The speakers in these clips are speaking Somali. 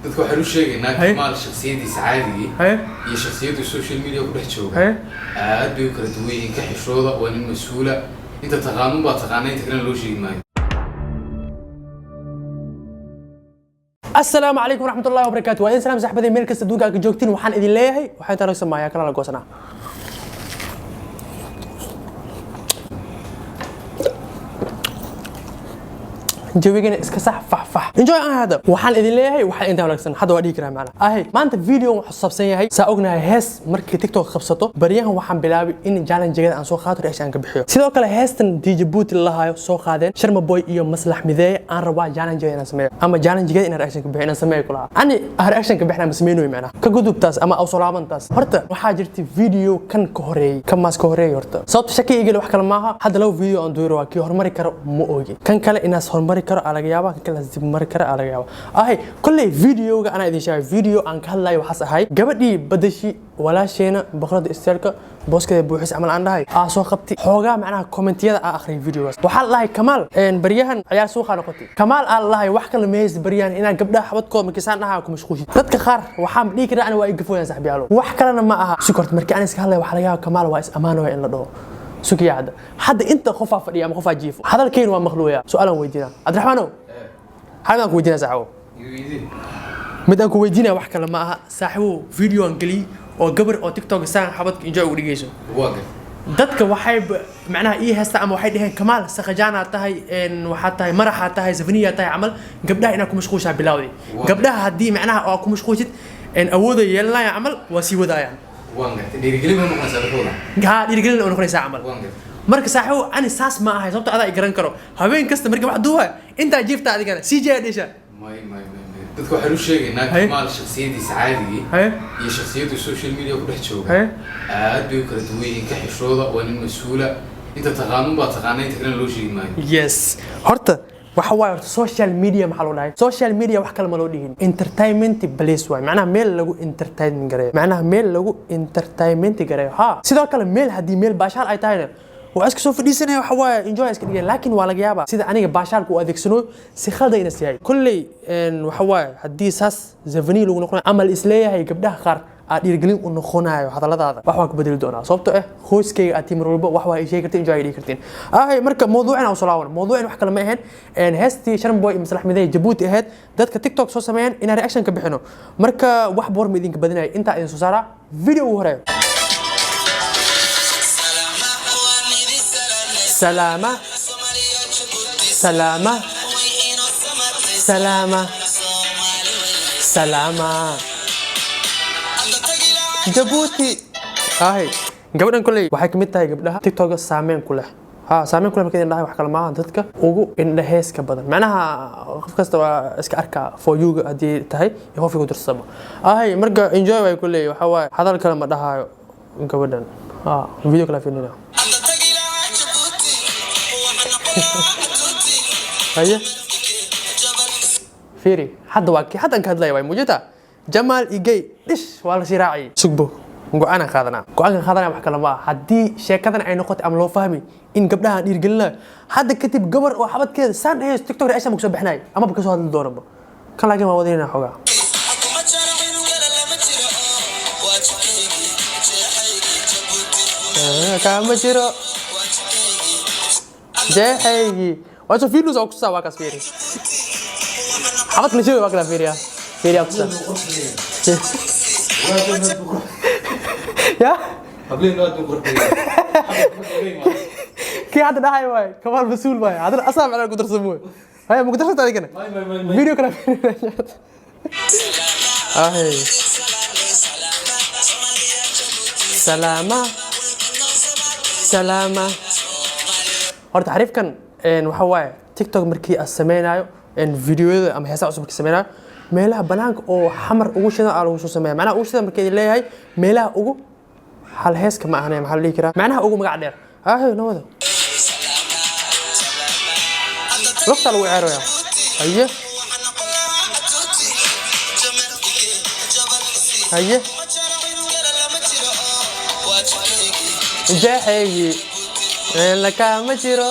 dadku waxay u sheegaynaa kamaal shakhsiyadiisa caadiga iyo shakhsiyada social media ku dhex jooga aad bay u kala duwan yihiin ka xishooda waa nin mas'uula inta taqaanun baa taqaanay inta kale loo sheegi maayo. السلام عليكم ورحمة الله وبركاته. وإن سلام صاحبتي ميل كست دوقا كجوكتين وحان إذن ليهي وحان تانو سمايا كلا لقوسنا. جويجنا اسكسح فح انجوي هذا وحال إذن ليهي وحال انت ولكسن حدا وديك راه معنا اهي ما انت فيديو حصبسن yahay saa ognahay hees markii TikTok qabsato bariyahan waxaan bilaabay in challenge jeeda aan soo qaato reaction ka bixiyo sidoo kale heestan DJ Boot lahayo soo qaadeen Sharma Boy iyo Maslax Mideey aan rabaa challenge jeeda inaan sameeyo ama challenge jeeda inaan reaction ka bixiyo inaan sameeyo kula ani reaction ka bixinaa masmeeyno macna ka gudubtaas ama aw salaabantaas horta waxaa jirtay video kan ka horeeyay kan maas ka horeeyay horta sababta shaki iga wax kale maaha hadda law video aan duuro waa kii hormari karo ma oogi kan kale inaas hormari karo alaga yaaba kala dib mar kara alaga yaaba ahay kulli video-ga ana idin sheegay video aan ka hadlayo waxaas ahay gabadhii badashi walaasheena boqorada isteelka booskada buuxis amal aan dhahay soo qabtay xoogaa macnaha commentiyada aan akhriyo videogaas waxa la Kamaal bariyahan ciyaar suuqa noqotay Kamaal Allah wax kale mees bariyahan inaan gabdhaha xabadkooda markii dhaha ku mashquulin dadka qaar waxaan dhigi karaa ana waa igafooyaan saxbiyaalo wax kalena ma aha si kort markii aan iska hadlayo waxa laga yaabaa Kamaal waa is amaano in la dhaho سوكي حد انت خوفا فدي ام خوفا جيفو هذا الكين waa maqluuya su'aalan weydiina Abdiraxmaano hadaan ku weydiina saxaabo midaan ku weydiina wax kale ma aha saaxibo video aan gali oo gabar oo TikTok saan xabadka injoo ugu dhigayso dadka waxay macnaha ii heesta ama waxay dhaheen Kamaal saqajaana tahay in waxa tahay maraxa tahay safniya tahay amal gabdhaha inaa ku mashquusha bilawdi gabdhaha hadii macnaha oo ku mashquushid in awooda yeelanaya amal waa si wadaayaan dhiirigelin ma noqonaysaa dadkooda dhiirigelin oo noqonaysaa amal marka saaxibo ani saas ma ahay sababta adaa garan karo habeen kasta markii wax duuba inta jiifta adigana si jeedisha dadku waxay u sheegaynaa Kamaal shakhsiyadiisa caadiga iyo shakhsiyada social media ku dhex jooga aad bay u kala duwan yihiin ka xishooda waa nin mas'uula inta taqaanun baa taqaanay inta kale loo sheegi maayo. Yes horta waxa waay social media maxaa loo dhahay social media wax kale ma loo dhihin entertainment place waay macnaha meel lagu entertainment gareeyo macnaha meel lagu entertainment gareeyo ha sidoo kale meel hadii meel baashaal ay tahay waa iska soo fadhiisanay waxa waay enjoy iska dhigay laakiin waa laga yaabaa sida aniga baashaalku u adeegsano si khaldan isyahay kulli waxa waay hadii saas zavani lagu noqon amal isleeyahay gabdhaha qaar dhiirigelin u noqonayo hadaladaada wax waan ku bedeli doonaa sababtoo ah hooskeyga aad timir walba wax waa ay sheegi kartiin enjoy dhigi kartiin marka mowduucina oo salaawan mowduucina wax kale ma ahayn heestii Sharma Boy Maslax Mideey Djibouti ahayd dadka TikTok soo sameeyeen in reaction ka bixino marka wax boor ma idinka badinay inta idin soo saara video ugu horeeyo سلامة سلامة سلامة سلامة جبوتي هاي gabadhan kulay waxay kamid tahay gabdhaha TikTok saameyn ku leh saameyn ku leh markay indhaha wax kala ma aha dadka ugu indhahees ka badan macnaha qof kasta waa iska arka for you hadii tahay qofku dirsamo marka enjoy way kulay waxa waay hadal kale ma dhahayo gabadhan video kala fiirina هيا فيري حد واقي حد انك هدلاي واي موجتا جمال ايجي دش ولا شراعي سغبو go'aan qaadana wax kale ma hadii sheekadan ay noqoto am loo fahmi in gabdhaha dhiirgelina hadda kadib gabar oo xabadkeeda saan ay TikTok ay ku soo bixnay ama ka soo hadli doonaba kan laakiin waa wadayna xogaa kama jiro jeexaygi waxa fiidus oo ku soo waa kasfiiri xabad ma jiro waa kala fiiriya fiiriya ku soo يا قبلين نقعد نقرب كي حد داعي واي كمال مسؤول واي هذا اصعب على قدر سموه هاي مقدرش هذيك انا فيديو كلام سلامة سلامة horta xariifkan waxa waay TikTok markii aan sameeynayo فيديوهada ama heesaha cusub ka sameeynayo meelaha banaanka oo xamar ugu shidan aan ugu soo sameeyo macnaha ugu shidan markay leeyahay meelaha ugu hal heeska ma ahanay maxaa la dhigi karaa macnaha ugu magac dheer nabada waqti lagu ciyaaraya haye jeexaygi la kama jiro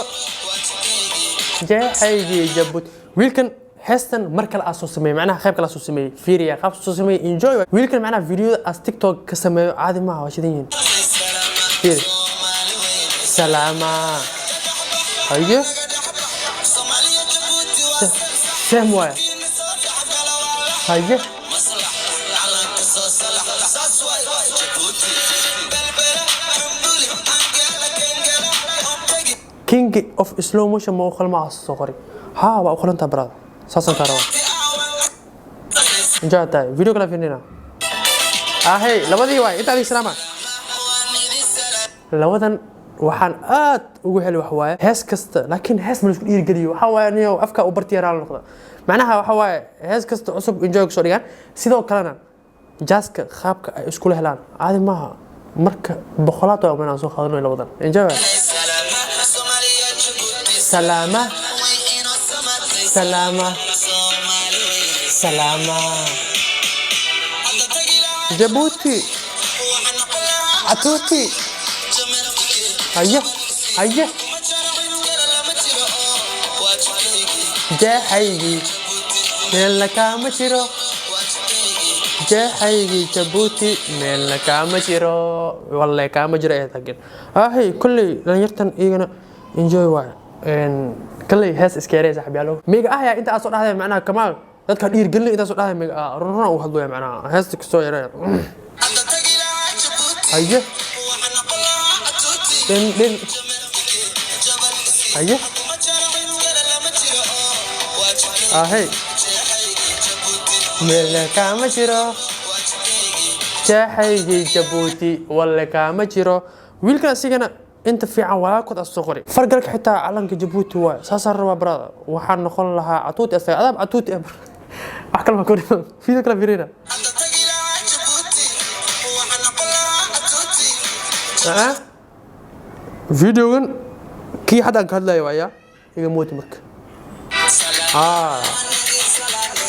jeexaygi jabut wiilkan هستن مركل أسوس سمي معناها خيب كلا أسوس سمي فيريا خاب أسوس سمي enjoy ويلكن معناها فيديو أس تيك توك كسمي عادي معه وشدين فيري سلامة هيا سهم وايا هيا كينج اوف سلو موشن ما أخل مع الصغري ها وأخل أنت براد ساسن كاروا جاء تاي فيديو كلا فينينا هاي لبدي واي أنت عليه سلامة لبدن waxaan aad ugu heli wax waaye hees kasta laakiin hees ma isku dhiiri geliyo waxa waaye aniga afka u bartay raal noqda macnaha waxa waaye hees kasta cusub enjoy soo dhigan sidoo kalena jaaska qaabka ay isku helaan caadi maaha marka boqolaad oo aan soo qaadano labadan enjoy salaama salaama salaama Djibouti Atuti هيا هيا جاحيجي من لكامشيرو جاحيجي جيبوتي من لكامشيرو والله كامشيرو ايه تاكل هي كل لنيرتن ايغنا انجوي واي ان كل هاس اسكيري صاحبي يالو ميغا يا انت اسو دحده معناها كمال dadka dhiir galin inta soo dhahay mega run u hadlaya macnaha heesta ka soo yaray haya din haya hey meel kama jiro jahaygi Djibouti walla kama jiro wiilkan asigana inta fiican waa kod asoo qori fargalka xitaa calanka Djibouti waa saasar raba brada waxaan noqon lahaa atuuti asay adab atuuti wax kale ma kori fiido kala fiirina فيديوغن كي حدا كان لا يوايا يموت مرك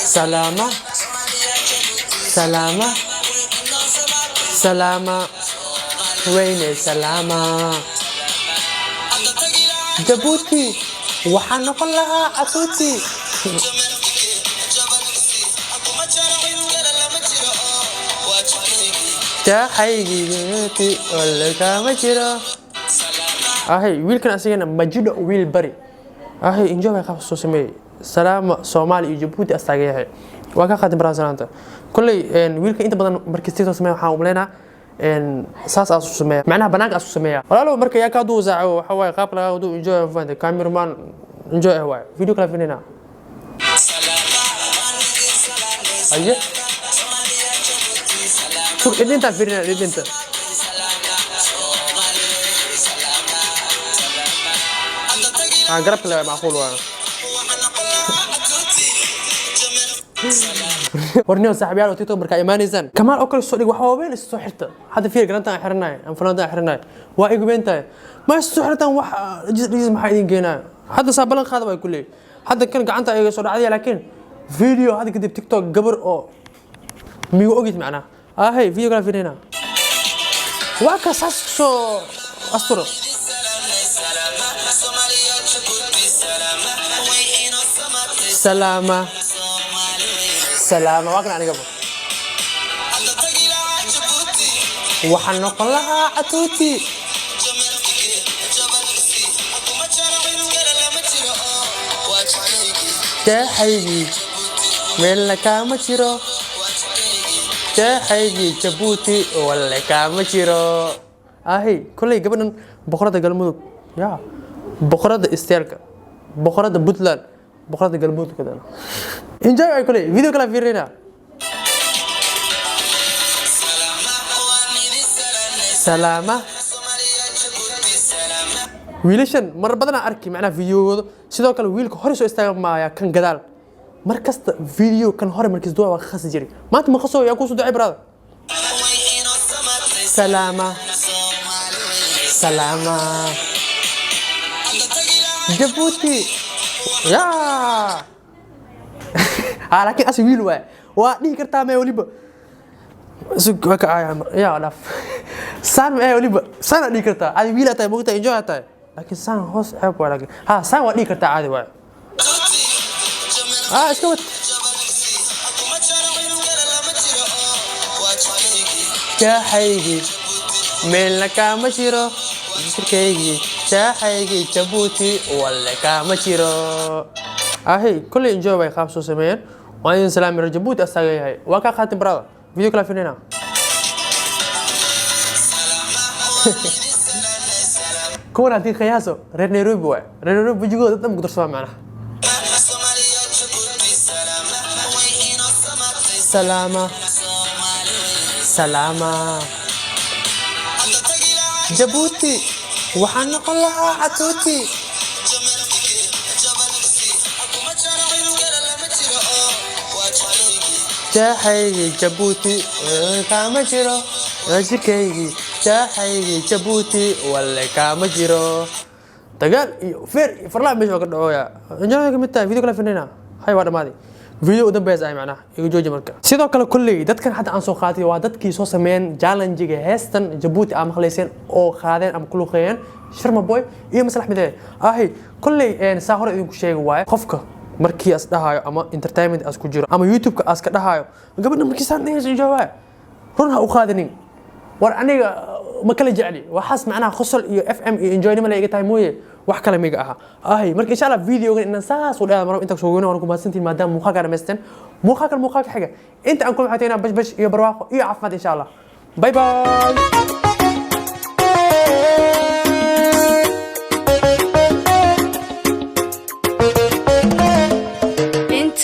سلامة سلامة سلامة وين سلامة جيبوتي وحنقول لها أتوتي جاحيجي ولا كامجرا wiilkan asagana majido wiil bari enjoy ay qabso sameey salaama Soomaali iyo Djibouti astagayahay waa ka qadim baraasanaanta kulay wiilka inta badan markii sidoo sameey waxaan u maleynaa saas asu sameeya macnaha banaanka asu sameeya walaalo marka yaa ka duusaaco waxa way qaab laga wado enjoy fanta cameraman enjoy waay video kala finina aye شوف انت فيرنا انت قرب له معقول ورنيو صاحبي يالو تيتو marka iimaanaysan kamal oo kale soo dhig waxa weyn soo xirta hada fiir garantaan xirnay aan fanaanada xirnay waa igu beentay ma soo xirtaan wax jis maxay idin geenaa hada saabalan qaad way kulay hada kan gacanta ay soo dhacday laakiin video hada kadib TikTok gabar oo miigu ogid macna هاي فيديو كلا فينا وكاساسو أسطورة سلامة سلامة واقنا أنا قبل وحنقول لها أتوتي جاحيجي من لك مجرو جاحيجي Djibouti ولا كما جيرو كلي قبل بقرة قلمود يا بقرة استيرك بقرة بوتلان بقرة قلمود كذا انجوي كلي فيديو كلا فيرينا سلامة ويلشن مرة بدنا أركي معنا فيديو سيدو كلا ويلك هرسو استغل معايا كان قدال مركز فيديو كان هوري مركز دوا خاص جري ما انت مخصو يا كوسو دعي براد سلامة سلامة Djibouti يا لكن اسي ويل waa dhigi kartaa ma waliba sug ka ayam ya laf san ma waliba san dhigi kartaa adi wiil atay moogta enjoy atay laakiin san hoos xeeb waa laakiin san waa dhigi kartaa adi waa اسكت جاحيجي من لك مشيرو كيجي جاحيجي جبوتي ولا كامشيرو اهي كل انجوي باي خامسو سمين وين سلام جبوتي استاغي هاي واكا خاتم برادا فيديو كلا فينا كون هذه خياسو رير نيروبي واي رير نيروبي جوجو دad ma kudarsaa macnaha سلامة سلامة جبوتي وحنا قلها عتوتي جاحيجي جبوتي كامجرو رجكيجي جاحيجي جبوتي ولا كامجرو دقال فير فرلا مش وقت دعويا انجانا كمتا فيديو كلا فنينا هاي وانا مادي فيديو قدام بيز اي معناها igu jooji marka sidoo kale kulli dadkan hadda aan soo qaatay waa dadkii soo sameeyeen challenge-ga heestan Djibouti ama khaleyseen oo qaadeen ama kuluqeen Sharma Boy iyo Maslax Midee ahi kulli saa hore idinku sheegay waay qofka markii as dhahayo ama entertainment as ku jiro ama YouTube-ka as ka dhahayo gabadha markii saan dhigay jawaab run ha u qaadanin war aniga ma kala jecli waxaas macnaha khosol iyo FM iyo enjoynimo la iga tahay mooye wax kale miga aha ahay marka insha Allah video-gan inaan saas u dhaado maro inta soo goyno waan ku maasantiin maadaama muuqaalka dhameysteen muuqaalka xiga inta aan ku maxaytayna bash iyo barwaaqo iyo caafimaad insha Allah bye bye انت